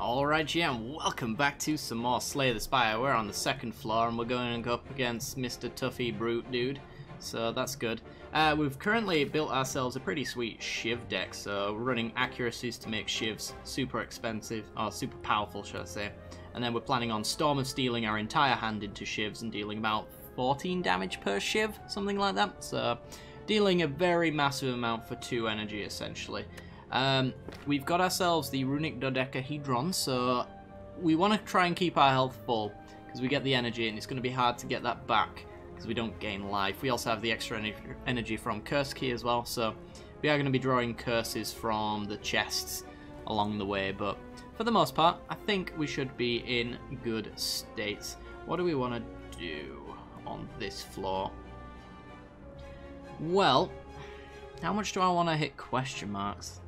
Alright, yeah, and welcome back to some more Slay the Spire. We're on the second floor and we're going up against Mr. Tuffy Brute Dude, so that's good. We've currently built ourselves a pretty sweet Shiv deck, so we're running accuracies to make Shivs super expensive, or super powerful, should I say. And then we're planning on Storm of Stealing our entire hand into Shivs and dealing about 14 damage per Shiv, something like that. So, dealing a very massive amount for 2 energy, essentially. We've got ourselves the Runic Dodecahedron, so we want to try and keep our health full, because we get the energy, and it's going to be hard to get that back, because we don't gain life. We also have the extra energy from Curse Key as well, so we are going to be drawing curses from the chests along the way, but for the most part, I think we should be in good state. What do we want to do on this floor? Well, how much do I want to hit question marks?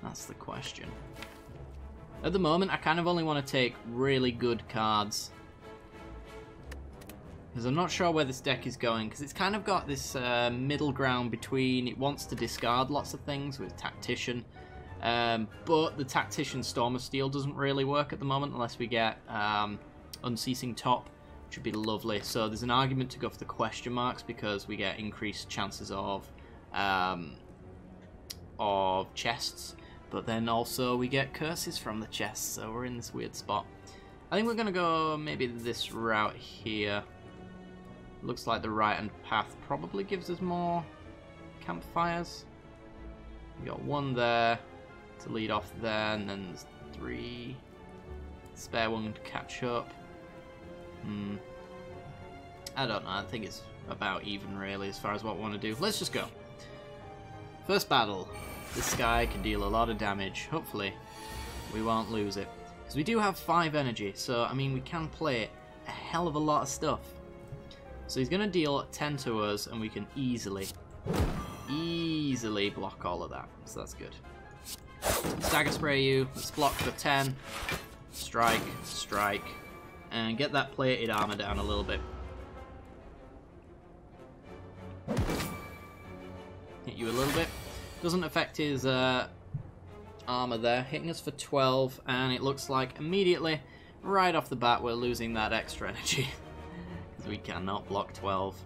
That's the question. At the moment, I kind of only want to take really good cards, because I'm not sure where this deck is going, because it's kind of got this middle ground between it wants to discard lots of things with Tactician, but the Tactician Storm of Steel doesn't really work at the moment unless we get Unceasing Top, which would be lovely. So there's an argument to go for the question marks because we get increased chances of chests. But then also we get curses from the chests, so we're in this weird spot. I think we're going to go maybe this route here. Looks like the right-hand path probably gives us more campfires. We got 1 there to lead off there, and then there's 3. Spare 1 to catch up. I don't know, I think it's about even really as far as what we want to do. Let's just go. First battle. This guy can deal a lot of damage. Hopefully, we won't lose it. Because we do have 5 energy, so, I mean, we can play a hell of a lot of stuff. So he's going to deal 10 to us, and we can easily block all of that. So that's good. Stagger Spray you. Let's block for 10. Strike, strike. And get that plated armor down a little bit. Hit you a little bit. Doesn't affect his armor there. Hitting us for 12, and it looks like immediately, right off the bat, we're losing that extra energy. Because we cannot block 12.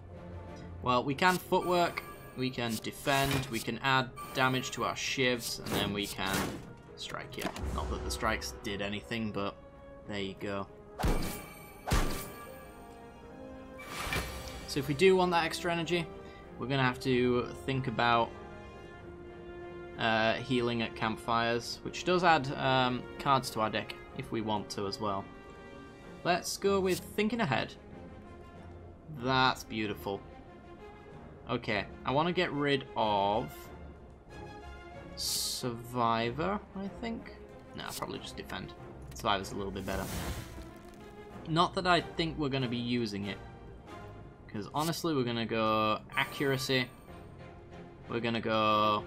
Well, we can footwork, we can defend, we can add damage to our shivs, and then we can strike. Yeah, not that the strikes did anything, but there you go. So if we do want that extra energy, we're going to have to think about healing at campfires, which does add cards to our deck if we want to as well. Let's go with Thinking Ahead. That's beautiful. Okay, I want to get rid of Survivor, I think. No, I'll probably just defend. Survivor's a little bit better. Not that I think we're going to be using it, because honestly we're going to go Accuracy. We're going to go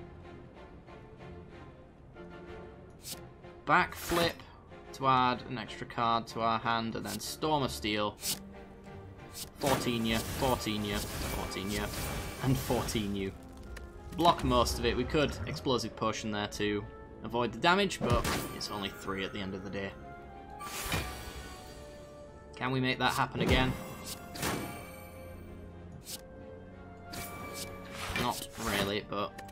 Backflip to add an extra card to our hand, and then Storm of Steel. 14 you, 14 you, 14 you, and 14 you. Block most of it. We could Explosive Potion there to avoid the damage, but it's only 3 at the end of the day. Can we make that happen again? Not really, but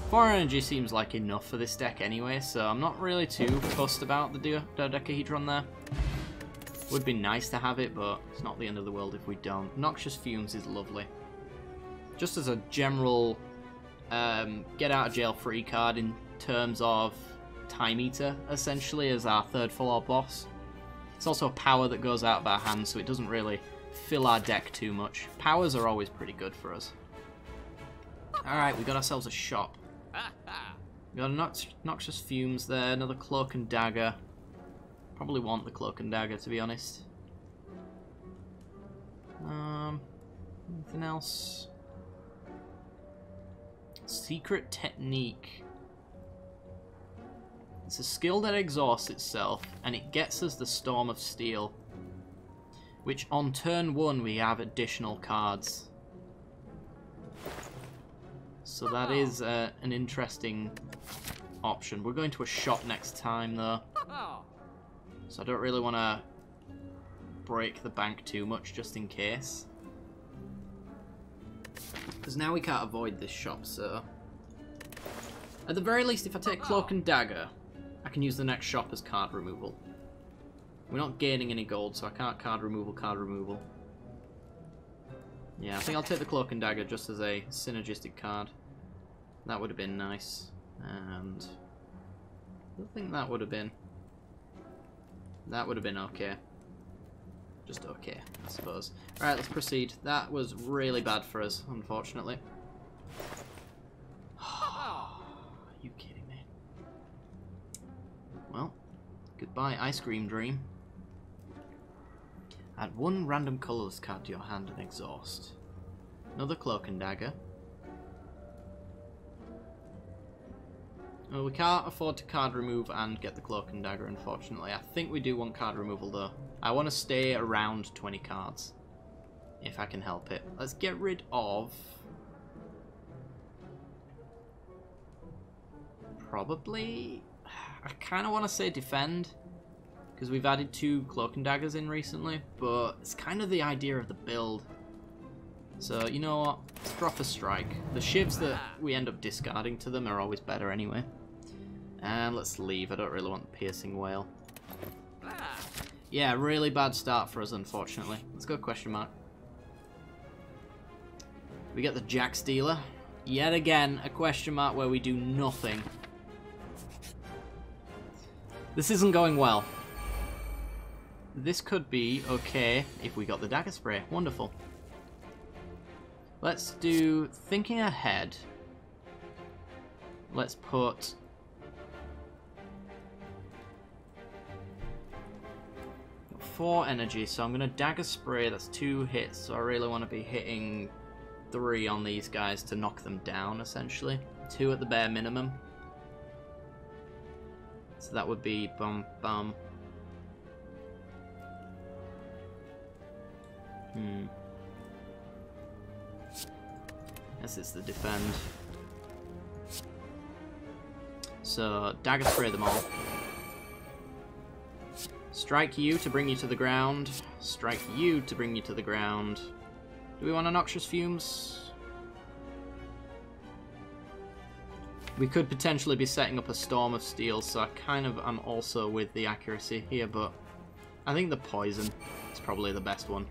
4 energy seems like enough for this deck anyway, so I'm not really too fussed about the Dodecahedron there. Would be nice to have it, but it's not the end of the world if we don't. Noxious Fumes is lovely. Just as a general get out of jail free card in terms of Time Eater, essentially, as our 3rd floor boss. It's also a power that goes out of our hands, so it doesn't really fill our deck too much. Powers are always pretty good for us. Alright, we got ourselves a shop. We got a Noxious Fumes there, another Cloak and Dagger. Probably want the Cloak and Dagger, to be honest. Anything else? Secret Technique. It's a skill that exhausts itself, and it gets us the Storm of Steel, which on turn 1 we have additional cards. So that is an interesting option. We're going to a shop next time, though. So I don't really want to break the bank too much just in case. Because now we can't avoid this shop, so... At the very least, if I take Cloak and Dagger, I can use the next shop as card removal. We're not gaining any gold, so I can't card removal. Yeah, I think I'll take the Cloak and Dagger just as a synergistic card. That would have been nice. And... I don't think that would have been... That would have been okay. Just okay, I suppose. Alright, let's proceed. That was really bad for us, unfortunately. Are you kidding me? Well, goodbye, Ice Cream Dream. Add one random colourless card to your hand and exhaust. Another Cloak and Dagger. Well, we can't afford to card remove and get the Cloak and Dagger, unfortunately. I think we do want card removal, though. I want to stay around 20 cards, if I can help it. Let's get rid of... Probably... I kind of want to say defend, because we've added 2 Cloak and Daggers in recently, but it's kind of the idea of the build. So, you know what? Let's drop a strike. The shivs that we end up discarding to them are always better anyway. And let's leave. I don't really want the Piercing Whale. Yeah, really bad start for us, unfortunately. Let's go question mark. We get the Jack Stealer. Yet again, a question mark where we do nothing. This isn't going well. This could be okay if we got the Dagger Spray. Wonderful. Let's do thinking ahead. Let's put 4 energy, so I'm gonna Dagger Spray. That's 2 hits, so I really want to be hitting 3 on these guys to knock them down, essentially. 2 at the bare minimum. So that would be bum bum. Guess it's the defend. So, Dagger Spray them all. Strike you to bring you to the ground. Strike you to bring you to the ground. Do we want Noxious Fumes? We could potentially be setting up a Storm of Steel, so I kind of am also with the accuracy here, but I think the Poison is probably the best one.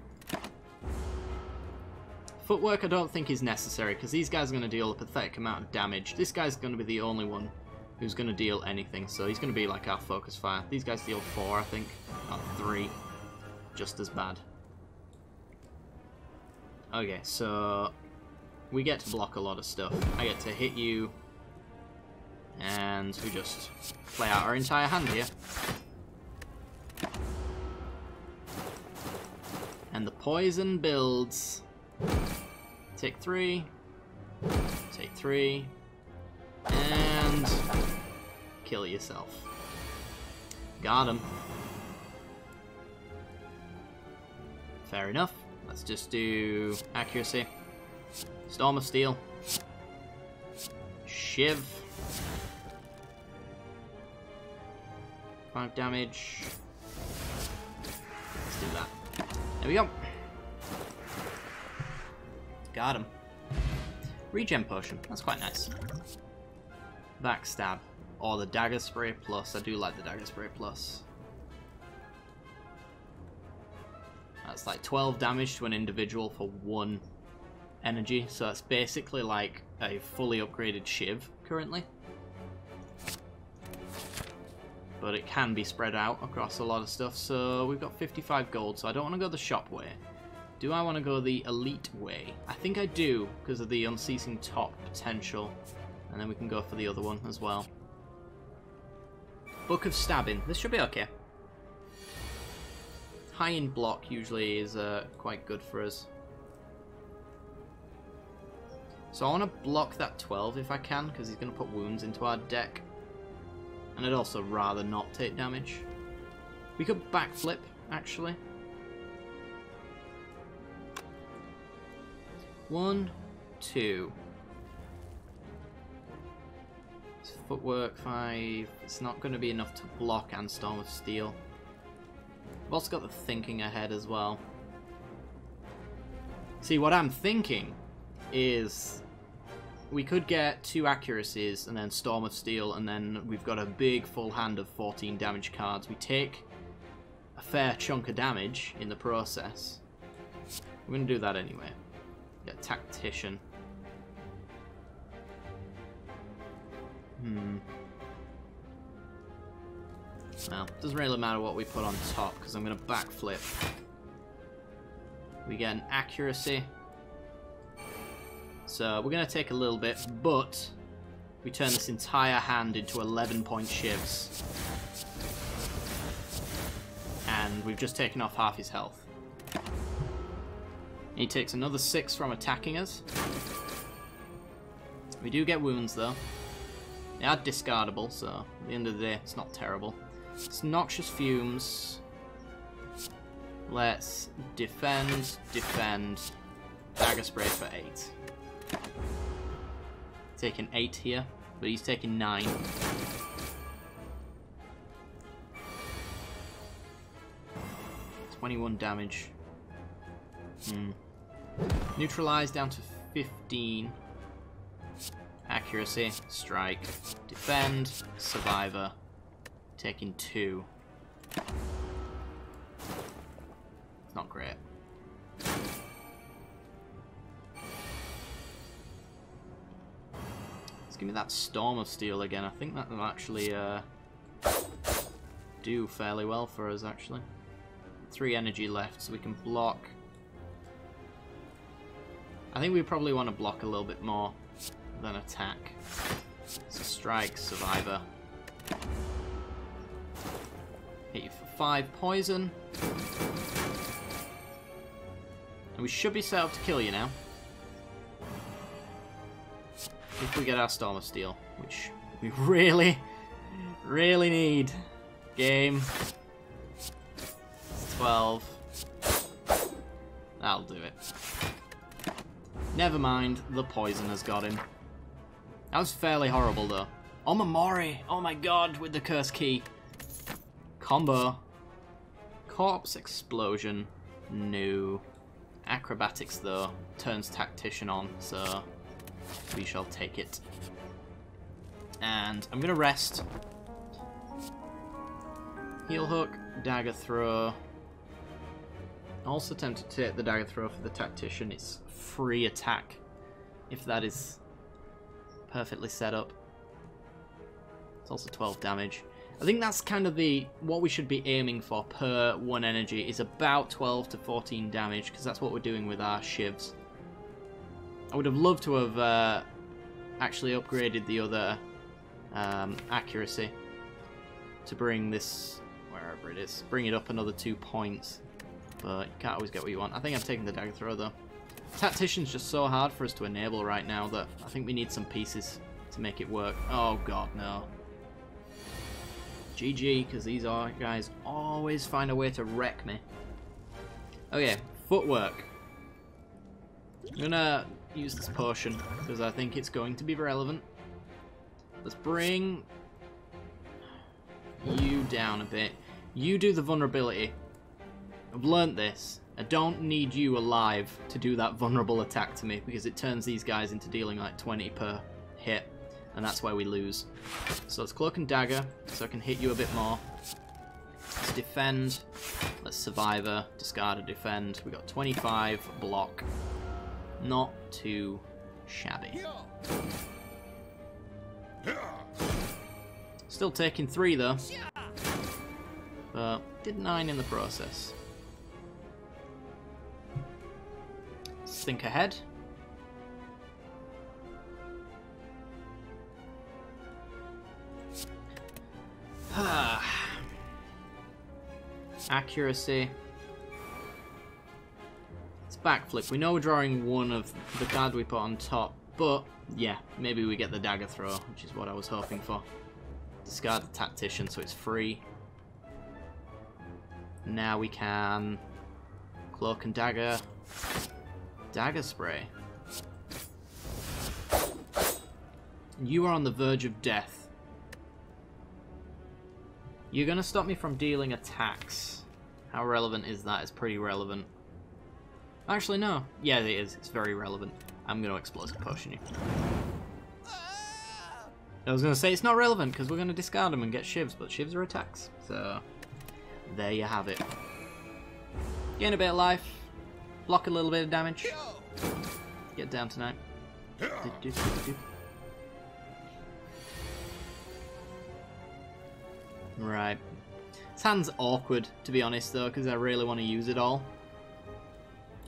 Footwork I don't think is necessary, because these guys are going to deal a pathetic amount of damage. This guy's going to be the only one who's going to deal anything, so he's going to be like our Focus Fire. These guys deal 4, I think, not 3. Just as bad. Okay, so we get to block a lot of stuff. I get to hit you, and we just play out our entire hand here. And the poison builds. Take 3. Take 3. And kill yourself. Got him. Fair enough. Let's just do accuracy. Storm of Steel. Shiv. 5 damage. Let's do that. There we go. Got him. Regen Potion. That's quite nice. Backstab. Or the Dagger Spray Plus. I do like the Dagger Spray Plus. That's like 12 damage to an individual for 1 energy. So it's basically like a fully upgraded Shiv currently. But it can be spread out across a lot of stuff. So we've got 55 gold. So I don't want to go the shop way. Do I want to go the elite way? I think I do, because of the unceasing top potential. And then we can go for the other one as well. Book of Stabbing. This should be okay. High in block usually is quite good for us. So I want to block that 12 if I can, because he's going to put wounds into our deck. And I'd also rather not take damage. We could backflip, actually. 1, 2. It's footwork 5. It's not going to be enough to block and Storm of Steel. I've also got the thinking ahead as well. See, what I'm thinking is we could get 2 accuracies and then Storm of Steel, and then we've got a big full hand of 14 damage cards. We take a fair chunk of damage in the process. We're going to do that anyway. Get Tactician. Well, doesn't really matter what we put on top because I'm going to backflip. We get an accuracy. So we're going to take a little bit, but we turn this entire hand into 11-point shivs. And we've just taken off half his health. He takes another 6 from attacking us. We do get wounds though. They are discardable, so at the end of the day, it's not terrible. It's Noxious Fumes. Let's defend. Dagger Spray for 8. Taking 8 here, but he's taking 9. $21 damage. Neutralize down to 15. Accuracy, strike, defend, survivor. Taking 2. It's not great. Let's give me that Storm of Steel again. I think that will actually do fairly well for us, actually. 3 energy left, so we can block. I think we probably want to block a little bit more than attack. So strike, survivor. Hit you for 5 poison. And we should be set up to kill you now. If we get our Storm of Steel, which we really, really need. Game. 12. That'll do it. Never mind, the poison has got him. That was fairly horrible though. Omamori! Oh my god, with the curse key. Combo. Corpse Explosion. No. Acrobatics though. Turns Tactician on, so we shall take it. And I'm gonna rest. Heel Hook, Dagger Throw. Also tempted to take the Dagger Throw for the Tactician. It's free attack, if that is perfectly set up. It's also 12 damage. I think that's kind of what we should be aiming for per 1 energy, is about 12 to 14 damage, because that's what we're doing with our shivs. I would have loved to have actually upgraded the other accuracy to bring this, wherever it is, bring it up another 2 points. But you can't always get what you want. I think I'm taking the Dagger Throw though. Tactician's just so hard for us to enable right now that I think we need some pieces to make it work. Oh god, no. GG, because these guys always find a way to wreck me. Okay, footwork. I'm gonna use this potion because I think it's going to be relevant. Let's bring you down a bit. You do the vulnerability. I've learnt this. I don't need you alive to do that vulnerable attack to me because it turns these guys into dealing like 20 per hit, and that's why we lose. So let's Cloak and Dagger so I can hit you a bit more. Let's defend. Let's Survivor. Discard or defend. We got 25. Block. Not too shabby. Still taking 3 though. But did 9 in the process. Let's think ahead. Accuracy. It's backflip. We know we're drawing one of the card we put on top, but yeah, maybe we get the Dagger Throw, which is what I was hoping for. Discard the Tactician so it's free. Now we can Cloak and Dagger. Dagger Spray. You are on the verge of death. You're going to stop me from dealing attacks. How relevant is that? It's pretty relevant. Actually, no. Yeah, it is. It's very relevant. I'm going to explosive potion you. I was going to say it's not relevant because we're going to discard them and get shivs, but shivs are attacks. So, there you have it. Gain a bit of life. Block a little bit of damage. Get down tonight. Right. This hand's awkward, to be honest, though, because I really want to use it all.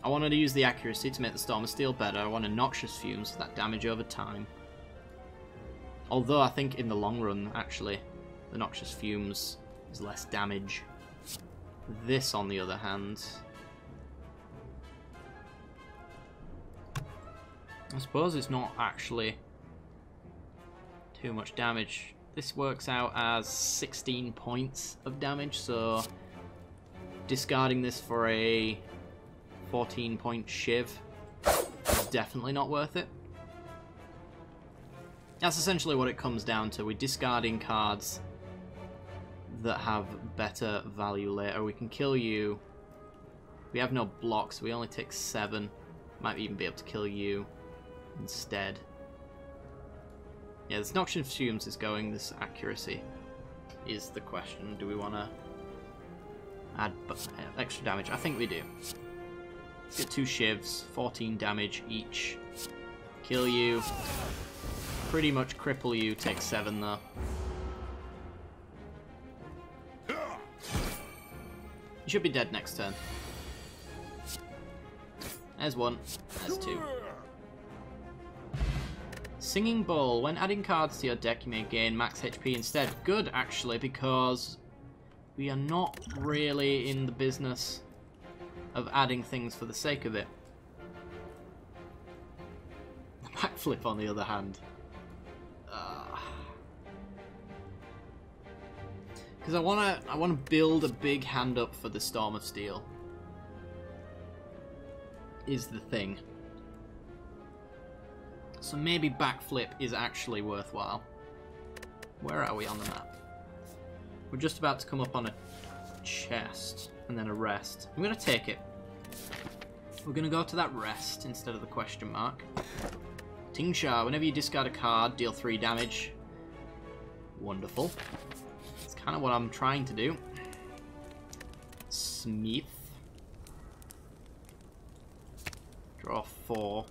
I wanted to use the accuracy to make the Storm of Steel better. I want a Noxious Fumes for that damage over time. Although I think in the long run, actually, the Noxious Fumes is less damage. This, on the other hand... I suppose it's not actually too much damage. This works out as 16 points of damage, so discarding this for a 14-point shiv is definitely not worth it. That's essentially what it comes down to. We're discarding cards that have better value later. We can kill you. We have no blocks, we only take 7. Might even be able to kill you instead. Yeah, this Noxious Fumes is going, this accuracy is the question. Do we want to add extra damage? I think we do. Let's get 2 shivs, 14 damage each. Kill you. Pretty much cripple you, take 7 though. You should be dead next turn. There's 1, there's 2. Singing Bowl. When adding cards to your deck, you may gain max HP instead. Good, actually, because we are not really in the business of adding things for the sake of it. The backflip, on the other hand. Because I wanna build a big hand up for the Storm of Steel. Is the thing. So maybe backflip is actually worthwhile. Where are we on the map? We're just about to come up on a chest and then a rest. I'm going to take it. We're going to go to that rest instead of the question mark. Tingsha, whenever you discard a card, deal 3 damage. Wonderful. That's kind of what I'm trying to do. Smith. Draw 4.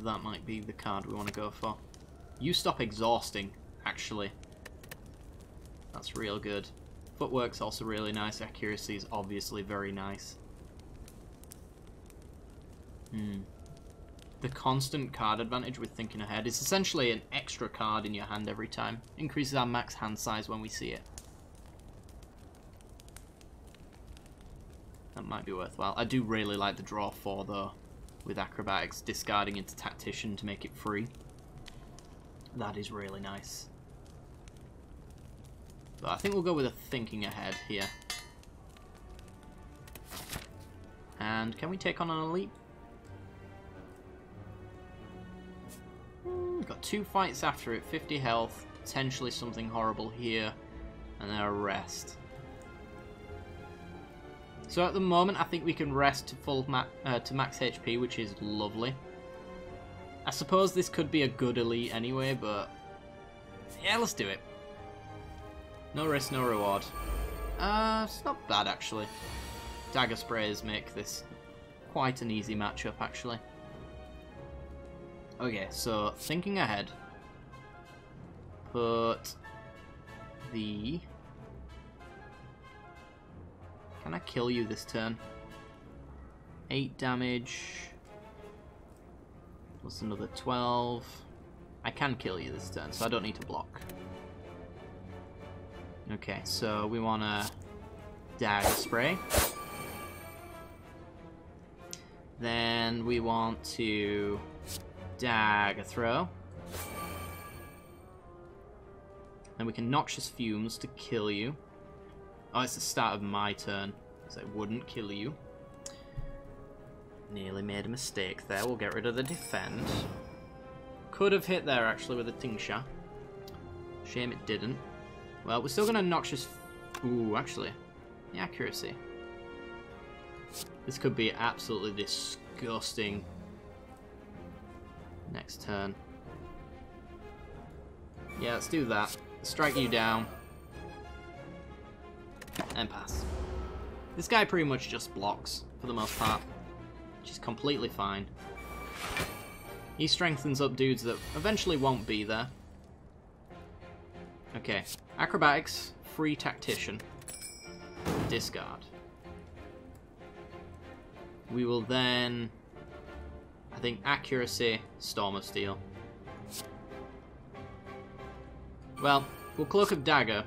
That might be the card we want to go for. You stop exhausting, actually. That's real good. Footwork's also really nice. Accuracy is obviously very nice. The constant card advantage with thinking ahead is essentially an extra card in your hand every time. Increases our max hand size when we see it. That might be worthwhile. I do really like the draw 4 though. With acrobatics, discarding into tactician to make it free. That is really nice. But I think we'll go with a thinking ahead here. And can we take on an elite? We've got 2 fights after it, 50 health, potentially something horrible here, and then a rest. So at the moment, I think we can rest to full to max HP, which is lovely. I suppose this could be a good elite anyway, but yeah, let's do it. No risk, no reward. It's not bad actually. Dagger sprays make this quite an easy matchup actually. Okay, so thinking ahead. Put the... Can I kill you this turn? 8 damage. Plus another 12. I can kill you this turn, so I don't need to block. Okay, so we want to dagger spray. Then we want to dagger throw. Then we can Noxious Fumes to kill you. Oh, it's the start of my turn, so it wouldn't kill you. Nearly made a mistake there. We'll get rid of the defend. Could have hit there, actually, with a Tingsha. Shame it didn't. Well, we're still going to Noxious... Ooh, actually. The accuracy. This could be absolutely disgusting next turn. Yeah, let's do that. Strike you down. And pass. This guy pretty much just blocks, for the most part. Which is completely fine. He strengthens up dudes that eventually won't be there. Okay. Acrobatics, free tactician. Discard. We will then... I think accuracy, Storm of Steel. Well, we'll Cloak of Dagger.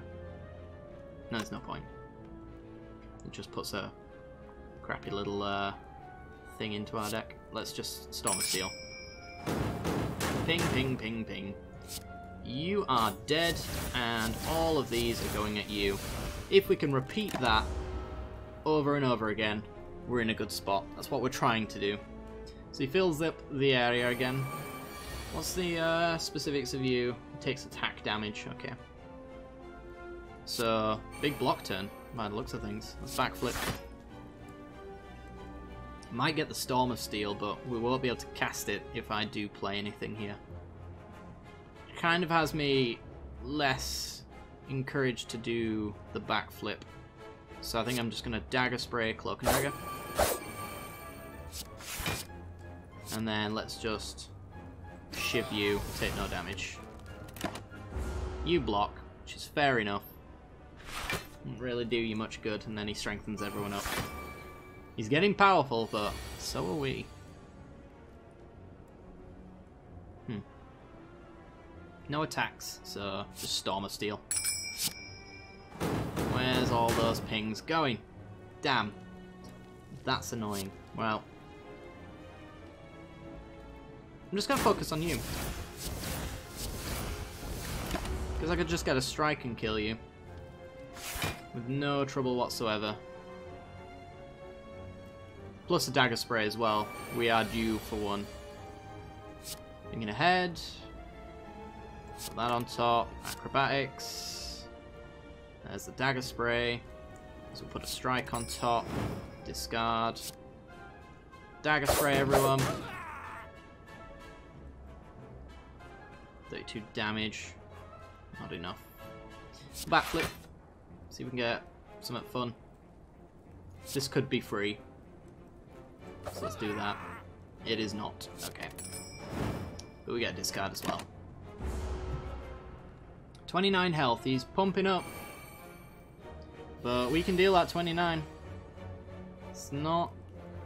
No, there's no point. It just puts a crappy little thing into our deck. Let's just Storm of Steel. Ping, ping, ping, ping. You are dead, and all of these are going at you. If we can repeat that over and over again, we're in a good spot. That's what we're trying to do. So he fills up the area again. What's the specifics of you? It takes attack damage, okay. So, big block turn, by the looks of things. Let's backflip. Might get the Storm of Steel, but we won't be able to cast it if I do play anything here. It kind of has me less encouraged to do the backflip. So I think I'm just going to Dagger Spray, Cloak and Dagger. And then let's just shiv you, take no damage. You block, which is fair enough. Doesn't really do you much good, and then he strengthens everyone up. He's getting powerful, but so are we. No attacks, so just Storm of Steel. Where's all those pings going? Damn. That's annoying. Well, I'm just going to focus on you. Because I could just get a strike and kill you. With no trouble whatsoever. Plus a Dagger Spray as well. We are due for one. Thinking ahead. Put that on top. Acrobatics. There's the Dagger Spray. So we'll put a strike on top. Discard. Dagger Spray, everyone. 32 damage. Not enough. Backflip. See if we can get something fun. This could be free. So let's do that. It is not. Okay. But we get a discard as well. 29 health. He's pumping up. But we can deal that 29. It's not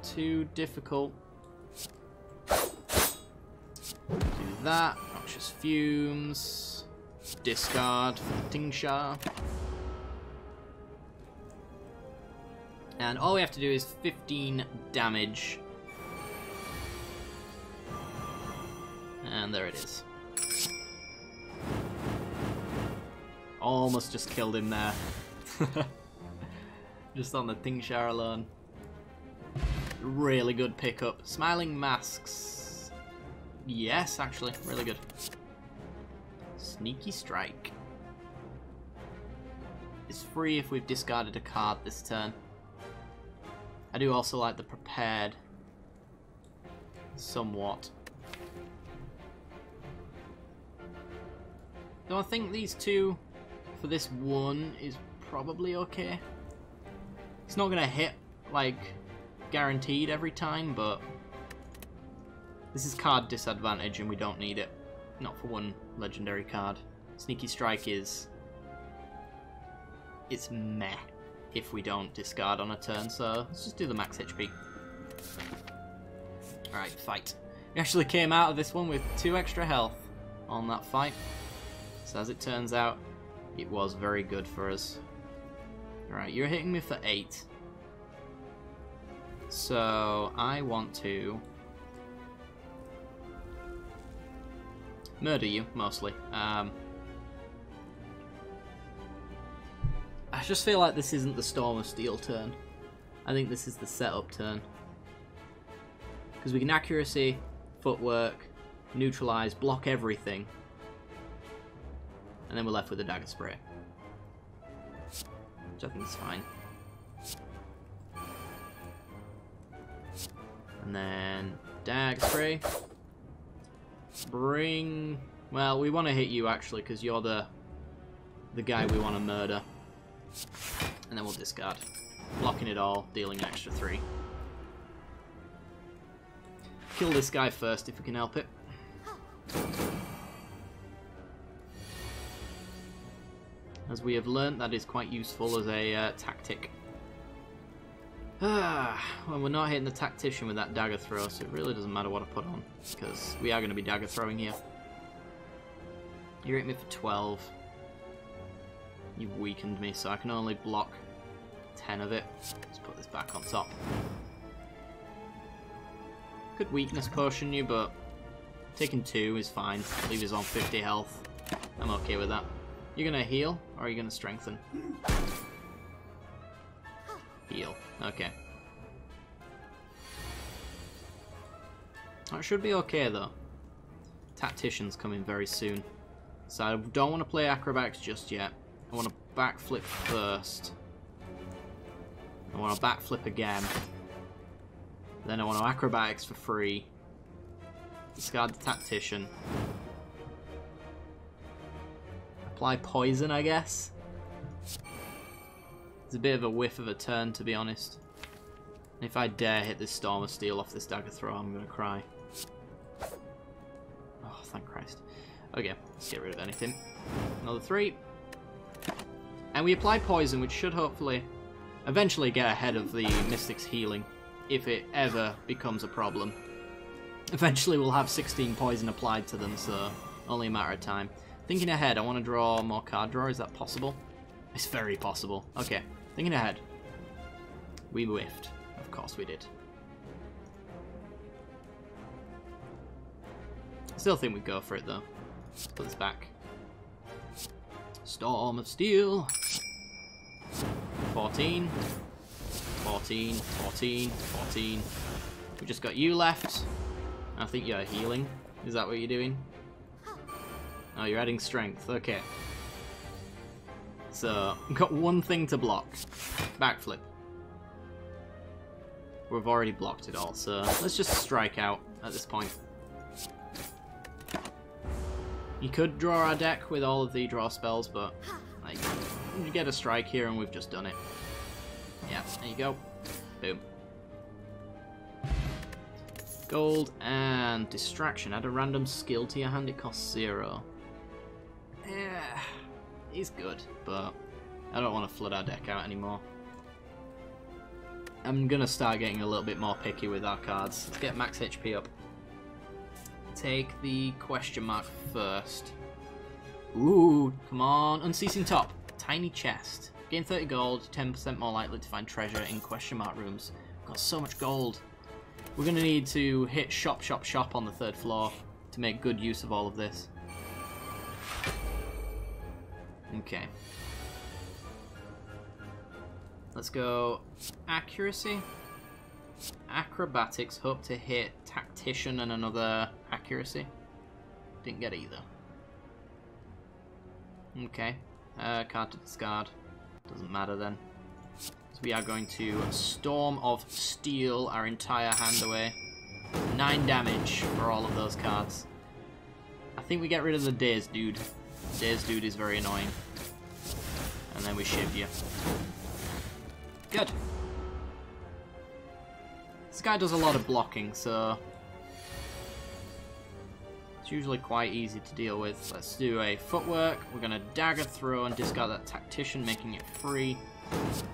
too difficult. Do that. Noxious Fumes. Discard for the Tingsha. And all we have to do is 15 damage. And there it is. Almost just killed him there. Just on the Tingsha alone. Really good pickup. Smiling Masks. Yes, actually. Really good. Sneaky Strike. It's free if we've discarded a card this turn. I do also like the Prepared. Somewhat. Though I think these two for this one is probably okay. It's not going to hit, like, guaranteed every time, but this is card disadvantage and we don't need it. Not for one legendary card. Sneaky Strike is... it's meh if we don't discard on a turn, so let's just do the max HP. Alright, fight. We actually came out of this one with 2 extra health on that fight. So as it turns out, it was very good for us. Alright, you're hitting me for 8. So I want to murder you, mostly. I just feel like this isn't the Storm of Steel turn. I think this is the setup turn. Because we can accuracy, footwork, neutralize, block everything. And then we're left with a Dagger Spray. Which I think is fine. And then dagger spray. Bring... Well, we want to hit you actually, because you're the guy we want to murder. And then we'll discard. Blocking it all, dealing an extra 3. Kill this guy first if we can help it. As we have learnt, that is quite useful as a tactic. Well, we're not hitting the tactician with that dagger throw, so it really doesn't matter what I put on, because we are going to be dagger throwing here. You hit me for 12. You've weakened me, so I can only block 10 of it. Let's put this back on top. Could weakness potion you, but taking 2 is fine. Leave us on 50 health. I'm okay with that. You're going to heal, or are you going to strengthen? Heal. Okay. That should be okay, though. Tactician's coming very soon. So I don't want to play acrobatics just yet. I want to backflip first. I want to backflip again. Then I want to acrobatics for free. Discard the tactician. Apply poison, I guess. It's a bit of a whiff of a turn, to be honest. And if I dare hit this Storm of Steel off this dagger throw, I'm going to cry. Oh, thank Christ. Okay, let's get rid of anything. Another 3. And we apply poison, which should hopefully eventually get ahead of the Mystic's healing, if it ever becomes a problem. Eventually we'll have 16 poison applied to them, so only a matter of time. Thinking ahead, I want to draw more card draw. Is that possible? It's very possible. Okay, thinking ahead. We whiffed. Of course we did. Still think we'd go for it, though. Let's put this back. Storm of Steel. 14. 14. 14. 14. We just got you left. I think you're healing. Is that what you're doing? Oh, you're adding strength. Okay. So, we've got one thing to block. Backflip. We've already blocked it all, so let's just strike out at this point. You could draw our deck with all of the draw spells, but like, you get a strike here and we've just done it. Yeah, there you go. Boom. Gold and distraction. Add a random skill to your hand, it costs 0. Yeah, he's good, but I don't want to flood our deck out anymore. I'm gonna start getting a little bit more picky with our cards. Let's get max HP up. Take the question mark first. Ooh, come on. Unceasing top. Tiny chest. Gain 30 gold, 10% more likely to find treasure in question mark rooms. We've got so much gold. We're going to need to hit shop, shop, shop on the 3rd floor to make good use of all of this. Okay. Let's go accuracy. Acrobatics, hope to hit tactician and another accuracy. Didn't get either. Okay. Card to discard. Doesn't matter then. So we are going to Storm of Steel our entire hand away. 9 damage for all of those cards. I think we get rid of the Dazed Dude. Dazed Dude is very annoying. And then we shiv you. Good. This guy does a lot of blocking, so it's usually quite easy to deal with. Let's do a footwork. We're going to dagger throw and discard that tactician, making it free.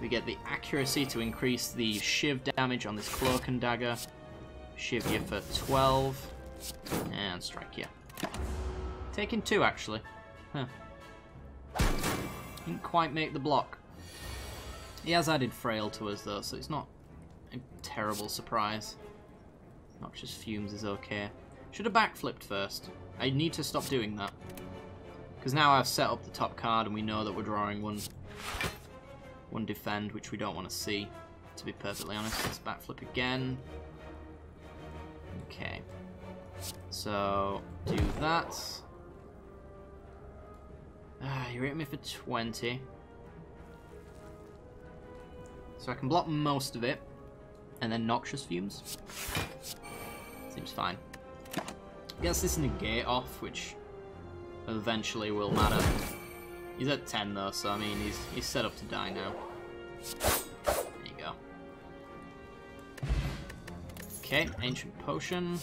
We get the accuracy to increase the shiv damage on this cloak and dagger. Shiv you for 12. And strike you. Taking 2, actually. Huh. Didn't quite make the block. He has added frail to us, though, so it's not a terrible surprise. Noxious Fumes is okay. Should have backflipped first. I need to stop doing that. Because now I've set up the top card and we know that we're drawing one defend, which we don't want to see, to be perfectly honest. Let's backflip again. Okay. So, do that. You hit me for 20. So I can block most of it. And then Noxious Fumes. Seems fine. Gets this negate off, which eventually will matter. He's at 10 though, so I mean he's set up to die now. There you go. Okay, Ancient Potion.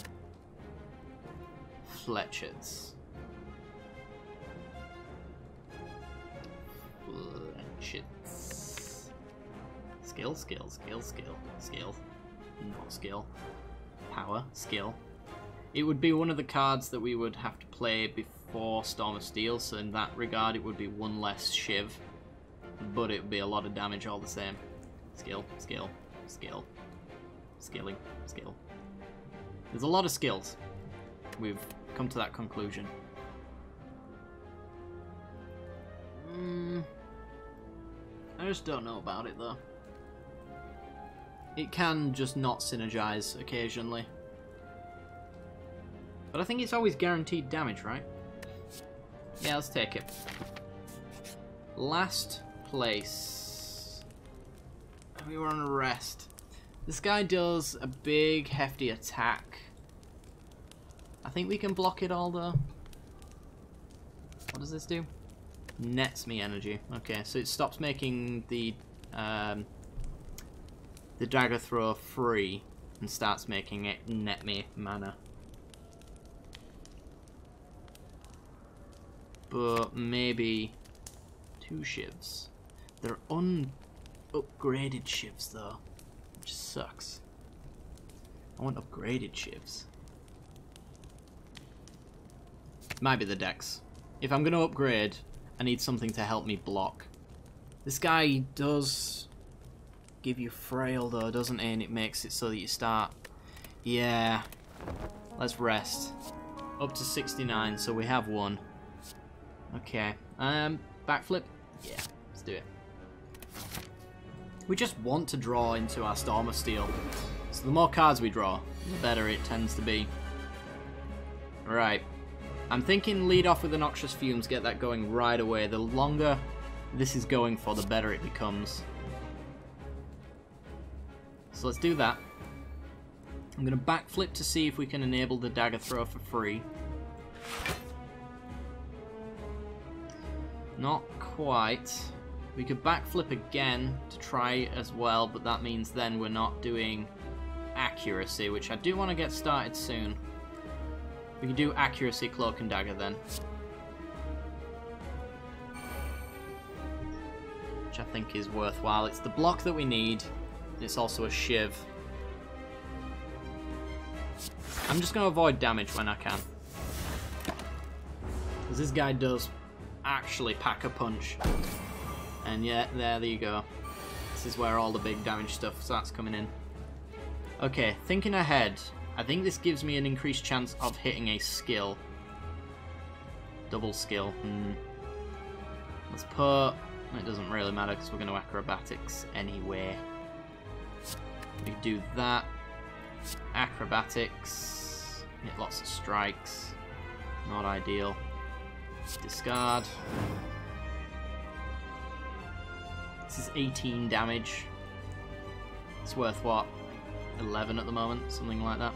Fletchers. Fletchers. Skill, skill, skill, skill, skill. Not skill. Power, skill. It would be one of the cards that we would have to play before Storm of Steel, so in that regard it would be one less shiv. But it would be a lot of damage all the same. Skill, skill, skill. Skilling, skill. There's a lot of skills. We've come to that conclusion. I just don't know about it though. It can just not synergize occasionally. But I think it's always guaranteed damage, right? Yeah, let's take it. Last place. We were on a rest. This guy does a big, hefty attack. I think we can block it all, though. What does this do? Nets me energy. Okay, so it stops making the dagger throw free and starts making it net me mana. But maybe 2 shivs. They're upgraded shivs though, which sucks. I want upgraded shivs. Might be the dex. If I'm going to upgrade, I need something to help me block. This guy does give you frail though, doesn't he? And it makes it so that you start... Yeah. Let's rest. Up to 69, so we have 1. Okay. Backflip? Yeah, let's do it. We just want to draw into our Storm of Steel. So the more cards we draw, the better it tends to be. Right. I'm thinking lead off with the Noxious Fumes, get that going right away. The longer this is going for, the better it becomes. So let's do that. I'm going to backflip to see if we can enable the dagger throw for free. Not quite. We could backflip again to try as well, but that means then we're not doing accuracy, which I do want to get started soon. We can do accuracy, cloak and dagger then. Which I think is worthwhile. It's the block that we need. It's also a shiv. I'm just going to avoid damage when I can. Because this guy does actually pack a punch. And yeah, there you go. This is where all the big damage stuff starts coming in. Okay, thinking ahead. I think this gives me an increased chance of hitting a skill. Double skill. Let's put... It doesn't really matter because we're going to acrobatics anyway. We can do that. Acrobatics. Hit lots of strikes. Not ideal. Discard. This is 18 damage. It's worth what? 11 at the moment, something like that.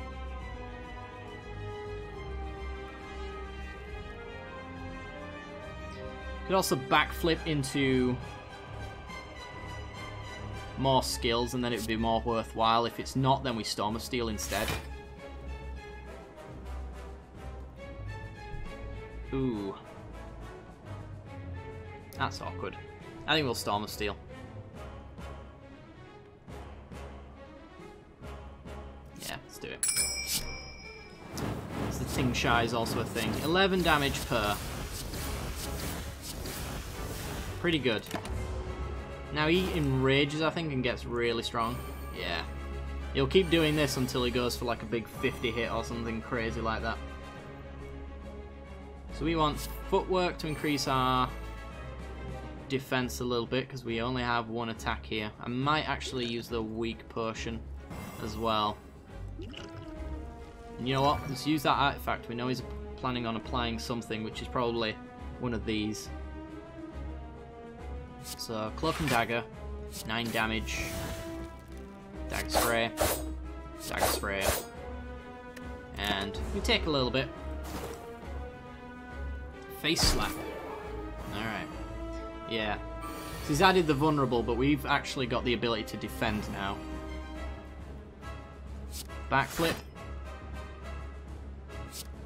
Could also backflip into more skills and then it would be more worthwhile. If it's not, then we Storm of Steel instead. Ooh. That's awkward. I think we'll Storm of Steel. Yeah, let's do it. So the Ting Shy is also a thing. 11 damage per. Pretty good. Now he enrages, I think, and gets really strong. Yeah. He'll keep doing this until he goes for like a big 50 hit or something crazy like that. So we want footwork to increase our defense a little bit because we only have 1 attack here. I might actually use the weak potion as well. And you know what? Let's use that artifact. We know he's planning on applying something, which is probably one of these. So, Cloak and Dagger, 9 damage. Dagger spray, dagger spray, and we take a little bit. Face slap. Alright. Yeah. So he's added the vulnerable, but we've actually got the ability to defend now. Backflip.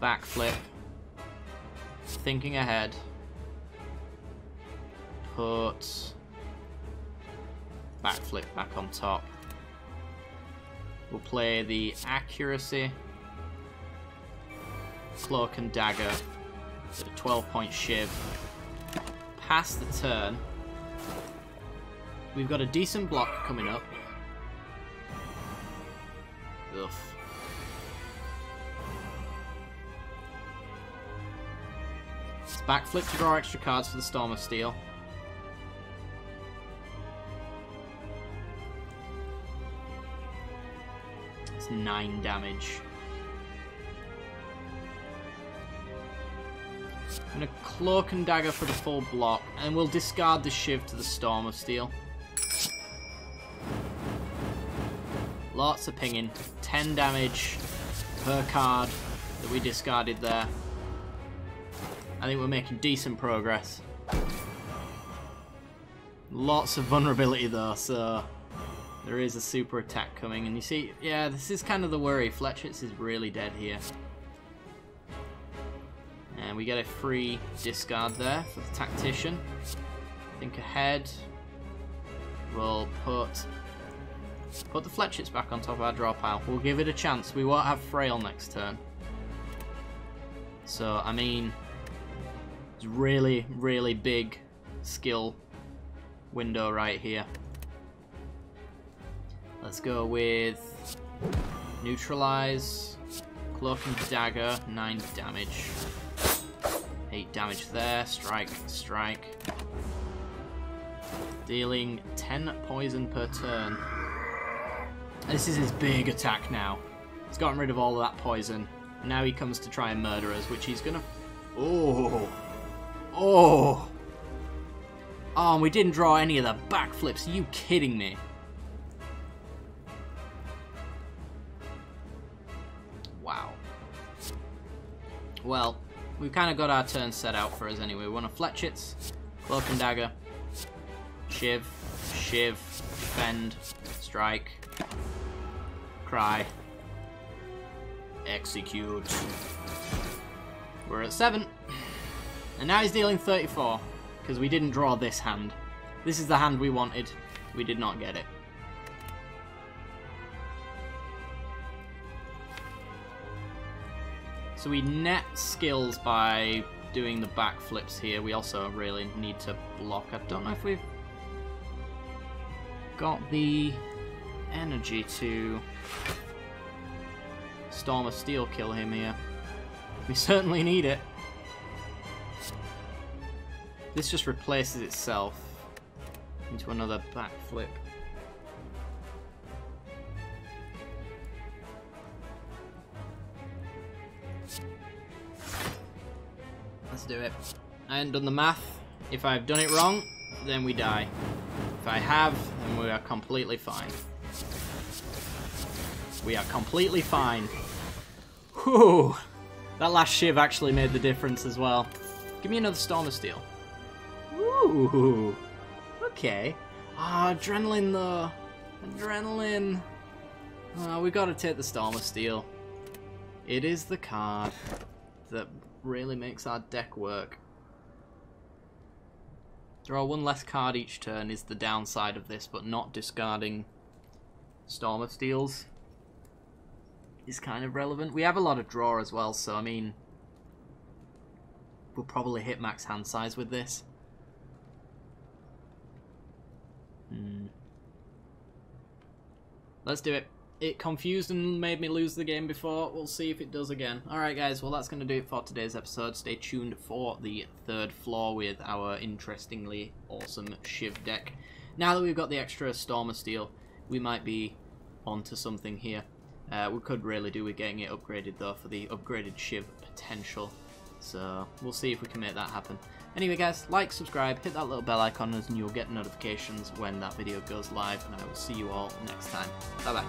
Backflip. Thinking ahead. Put backflip back on top. We'll play the accuracy, cloak and dagger, with a 12-point shiv. Pass the turn. We've got a decent block coming up. Oof. It's backflip to draw extra cards for the Storm of Steel. It's 9 damage. I'm going to cloak and dagger for the full block, and we'll discard the shiv to the Storm of Steel. Lots of pinging. 10 damage per card that we discarded there. I think we're making decent progress. Lots of vulnerability though, so there is a super attack coming. And you see, yeah, this is kind of the worry. Fletchits is really dead here. And we get a free discard there for the Tactician. Think ahead. We'll put the Fletchits back on top of our draw pile. We'll give it a chance. We won't have Frail next turn. So, I mean, it's really, really big skill window right here. Let's go with Neutralize, Cloak and Dagger, 9 damage. 8 damage there, strike, strike. Dealing 10 poison per turn. This is his big attack now. He's gotten rid of all of that poison. Now he comes to try and murder us, which he's gonna... Oh! Oh! Oh, and we didn't draw any of the backflips. Are you kidding me? Wow. Well, we've kind of got our turn set out for us anyway. We want a Fletchits, Cloak and Dagger, Shiv, Shiv, Defend, Strike, Cry, Execute. We're at 7. And now he's dealing 34, because we didn't draw this hand. This is the hand we wanted. We did not get it. So we net skills by doing the backflips here. We also really need to block. I don't know if we've got the energy to Storm of Steel kill him here. We certainly need it. This just replaces itself into another backflip. Let's do it. I haven't done the math. If I've done it wrong, then we die. If I have, then we are completely fine. We are completely fine. Whew! That last shiv actually made the difference as well. Give me another Storm of Steel. Ooh! Okay. Ah, adrenaline though. Adrenaline. Oh, we gotta take the Storm of Steel. It is the card that really makes our deck work. Draw one less card each turn is the downside of this, but not discarding Storm of Steels is kind of relevant. We have a lot of draw as well, so I mean, we'll probably hit max hand size with this. Let's do it. It confused and made me lose the game before. We'll see if it does again. Alright guys, well that's going to do it for today's episode. Stay tuned for the third floor with our interestingly awesome Shiv deck. Now that we've got the extra Storm of Steel, we might be onto something here. We could really do with getting it upgraded though for the upgraded Shiv potential. So we'll see if we can make that happen. Anyway guys, like, subscribe, hit that little bell icon and you'll get notifications when that video goes live, and I will see you all next time. Bye-bye.